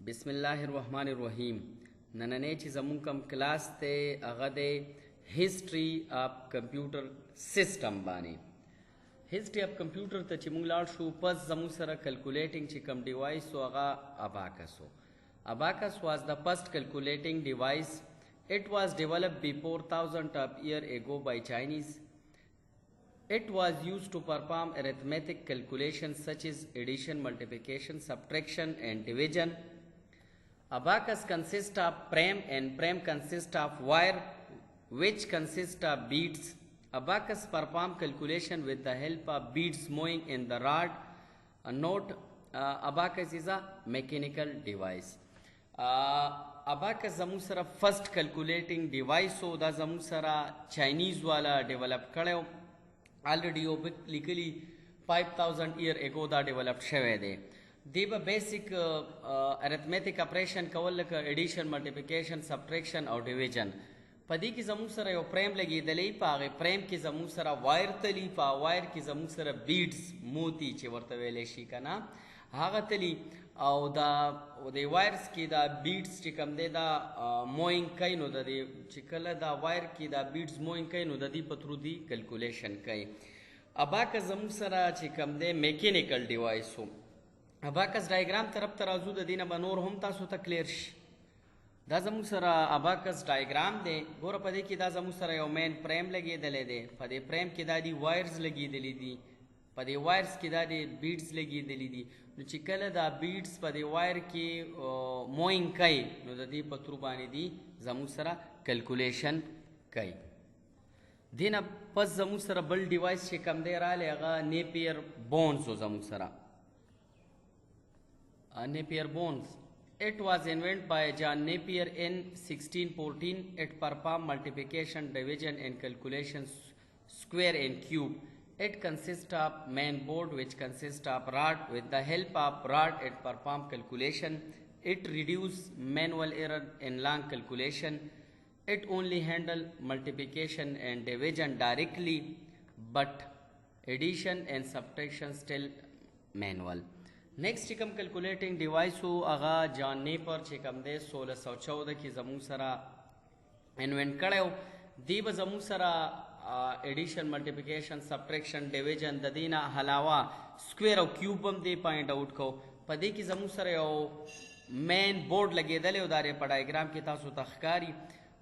बिस्मिल्लाहिर्रहमानिर्रहीम ननने ची ज़मून कम क्लास ते अगदे हिस्ट्री ऑफ कंप्यूटर सिस्टम बानी हिस्ट्री ऑफ कंप्यूटर ते ची मुंगलाल शू पस ज़मू सरा कैलकुलेटिंग ची कम डिवाइस सो अगा abacus was the first calculating device. It was developed before thousands of years ago by Chinese. It was used to perform arithmetic calculations such as addition, multiplication, subtraction and division. Abacus consists of frame and frame consists of wire which consists of beads. Abacus perform calculation with the help of beads moving in the rod. Note, abacus is a mechanical device. Abacus ज़मू सरा first calculating device हो दा ज़मू सरा चाइनीज़ वाला डेवलप करे ऑलरेडी लिखली 5000 year ago दा डेवलप शवे दे देब बेसिक अरिथमेटिक ऑपरेशन कवल का एडिशन मल्टीप्लिकेशन सब्ट्रैक्शन और डिवीजन पदी की ज़मू सरा यो प्रेम लगी दली पागे प्रेम की ज़मू सरा वायर तली पा वायर की ज़मू सरा बीड्स मोती चे वर्तवेले शिकना हागा तली او دا وایرز کې دا بیډز چې کم دی دا موینګ کوي نو د دې چې کله دا وایر کې دا بیډز موینګ کوي نو د دې په تھرو دی کیلکولیشن کوي اباکس زموږ سره چې کم دی میکینیکل ډیوایس و اباکس ډایګرام طرف ته راځو د دې نه به نور هم تاسو ته کلیر شي دا زموږ سره اباکس ډایګرام دی ګوره په دې کې دا زموږ سره یو مین فریم لګېدلی دی په دې فریم کې دا دي وایرز لګېدلي دي په دې وایرز کې دا دي بیډز لګېدلي دي نو چې کله دا بیډز په دې وایر کې موینګ کوي نو د دې په تھرو باندې دي زموږ سره کیلکولیشن کوي دې نه پس زموږ سره بل ډیوایس چې کوم دی رالی هغه نیپیر بونز و زموږ سره نیپیر بونز It was invented by John Napier in 1614. It performed multiplication, division and calculations square and cube. It consists of main board which consists of rod. With the help of rod, it performs calculation. It reduces manual error in long calculation. It only handles multiplication and division directly, but addition and subtraction still manual. Next चिकम calculating device हो आगा जॉन नेपर चिकम दे 1614 की ज़मू सरा इन्वेंट करे हो दीब ज़मू सरा एडिशन मल्टीप्लिकेशन सब्ट्रैक्शन डिवीजन द दीना हलावा स्क्वायर और क्यूब हम दे पॉइंट आउट को पदे की ज़मू सरे ओ मेन बोर्ड लगे दले उदारे डायग्राम की तासु तखकारी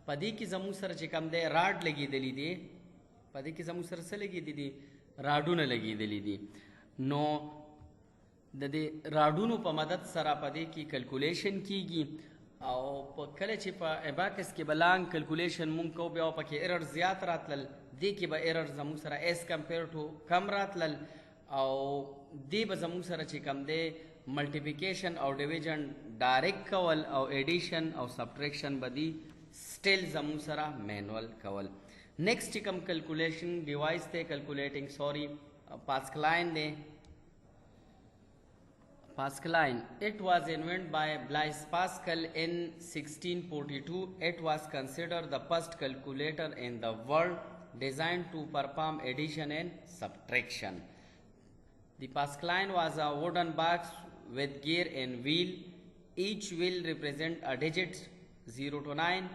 पदे की ज़मू सर चिकम दे राड लगी दली दे पदे की ज़मू सर से लगी दी राडू न लगी दली दी नो दे राडूनो पर मदद सरा पदे की कैलकुलेशन कीगी او کله چې په اباکس کې بلان کیلکولیشن مونږ کو بیا پکې ایرر زیات راتلل دې کې به ایرر زموږ سره ایز کمپیر ټو کم راتلل او دې به زموږ سره چې کم دی ملټیپلیکیشن او ډیویژن ډایرکټ کول او ایډیشن او سبټریکشن به دي سټیل زموږ سره مینوال کول نیکسٹ چې کم کیلکولیشن ډیوایس ته کیلکولیټینګ سوري پاسکلاین دی Pascaline. It was invented by Blaise Pascal in 1642. It was considered the first calculator in the world designed to perform addition and subtraction. The Pascaline was a wooden box with gear and wheel. Each wheel represents a digit 0 to 9.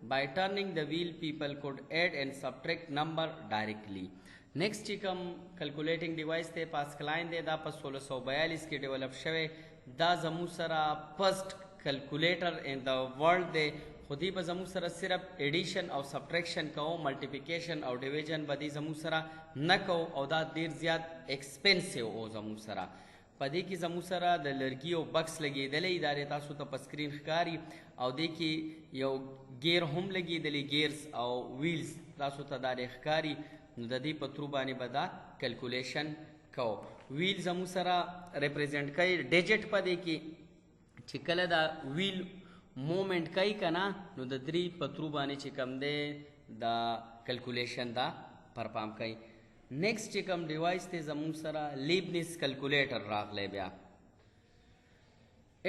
By turning the wheel, people could add and subtract number directly. Next चिकम calculating device थे पास्कलाइन दे दा पर 1642 के डेवलप शवे दा जमू सरा first calculator in the world दे खुदी ब जमू सरा सिर्फ एडिशन और सब्ट्रैक्शन कहो मल्टीप्लिकेशन और डिवीजन बदी जमू सरा न कहो और दा देर ज्यादा एक्सपेंसिव हो जमू सरा पदी की जमू सरा द लड़की और बक्स लगी दले इदारे तासु तो स्क्रीन कारी और देखी यो गेयर होम लगी दली गेयर्स और व्हील्स तासु तो दारे कारी نو د دې په تھرو باندې به دا کیلکولیشن کو ویل زمو سره ریپرزینټ کوي ډیجټ په دې کې چې کله دا ویل مومنٹ کوي کنه نو د درې په تھرو باندې چې کم دی دا کیلکولیشن دا پرفارم کوي نیکسٹ چې کم ډیوایس ته زمو سره لیبنیز کیلکولیټر راغلی بیا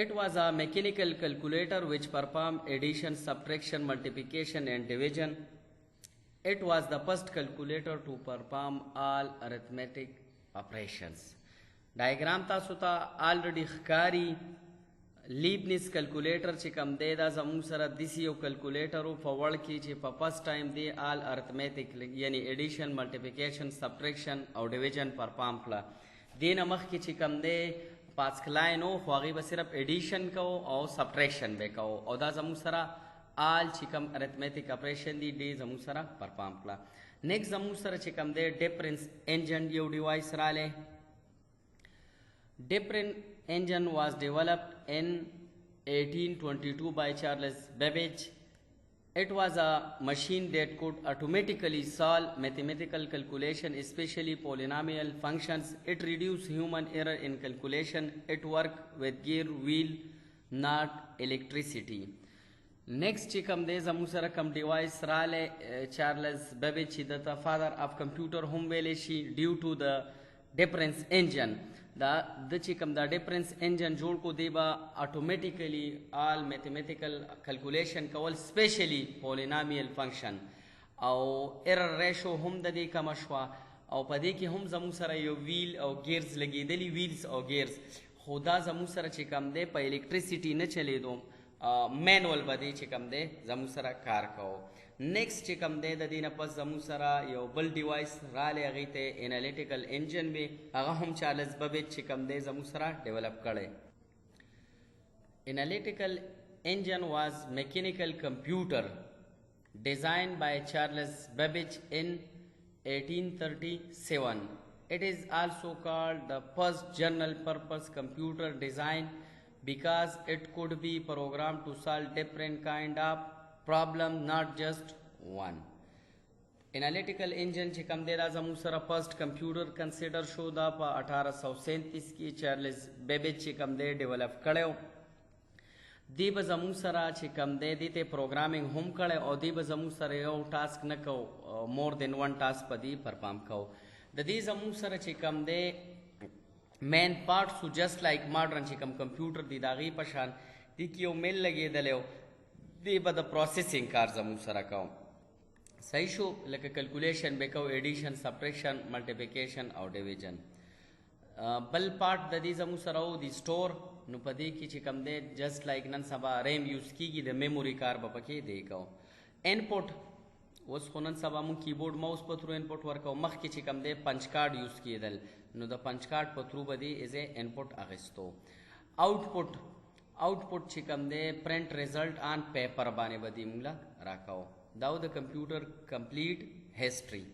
It was a mechanical calculator which performed addition, subtraction, multiplication and division. It was the first calculator to perform all arithmetic operations. Diagram तासु ता already खकारी لیبنیز کیلکولیټر چې کم دی دا زموږ سره داسې یو کیلکولیټر و په وړ کې چې په فرست ټایم دی آل ارتمیټک یعنی ایډیشن ملټیپلیکیشن سبټریکشن او ډیویژن پرفارم کړه. دې نه مخکې چې کم دی پاسکلاین و خو هغې به صرف ایډیشن کوو او سبټریکشن به کوو او دا زموږ سره آل چې کم ارتمیټک اپریشن دی ډې زموږ سره پرفارم کړه. نیکسٹ زموږ سره چې کم دی ډیفرنس انجن یو ډیوایس رالی. Different engine was developed in 1822 by Charles Babbage. It was a machine that could automatically solve mathematical calculation, especially polynomial functions. It reduced human error in calculation. It worked with gear, wheel, not electricity. Next چې کوم دی زموږ سره کوم ډیوایس رالی چارلز بیبیج چې دته فادر اف کمپیوټر هم ویلی شي ډیو ټو د ډیفرنس انجن. دا د چې کوم دا ډیفرنس انجن جوړ کو دی به اټومیټیکلی آل میتھمیټیکل کیلکولیشن کول سپیشلی پولینامیل فنکشن او ایرر ریشو هم د دې کمه شوه او په دې کې هم زموږ سره یو ویل او ګیرز لګېدلي ویلز او ګیرز خو دا زموږ سره چې کوم دی په الیکټریسټي نه چلیدو مینول به دی چې کوم دی زموږ سره کار کوو. نیکسٹ چې کوم دی د دې نه پس زموږ سره یو بل ډیوایس رالی هغې ته انالیټیکل انجن وي هغه هم چارلز بیبیج چې کوم دی زموږ سره ډیولپ کړی. انالیټیکل انجن واز میکینیکل کمپیوټر designed by Charles Babbage in 1837. It is also called the first general purpose computer design because it could be programmed to solve different kind of problem, not just one. Analytical engine چې کوم دی دا زموږ سره فرست کمپیوټر کنسیډر شو دا په 1837 کې چارلز بیبیج چې کوم دی ډیولپ کړی. دی به زموږ سره چې کوم دی دې ته پروګرامینګ هم کړی او دی به زموږ سره یو ټاسک نه کو مور دین ون ټاسک په دې پرفارم کو. د دې زموږ سره چې کوم دی مین پارټس جسٹ لایک ماډرن چې کوم کمپیوټر دی د هغې په شان دې کې یو میل لګېدلی و دی به د پروسیسینګ کار زموږ سره کوم. صحیح شو لکه کیلکولیشن به کوو ایډیشن سبټریکشن ملټیپلیکیشن او ډیویژن. بل پارټ د دې زموږ سره و دی سټور نو په دې کې چې کوم دی جسٹ لایک نن سبا ریم یوز کیږي د میموري کار به پکې دی کوو. انپوټ اوس خو نن سبا مونږ کیبورډ ماوس په تھرو انپوټ ورکوو. مخکې چې کوم دی پنچ کارډ یوز کېدل نو د پنچ کارډ په تھرو به دی ایز ا انپوټ اخیستو. آؤټپوټ چې کوم دی پرنٹ ریزلټ آن پیپر باندې به دی موږ راکوو. دا و د کمپیوټر کمپلیټ هسټري.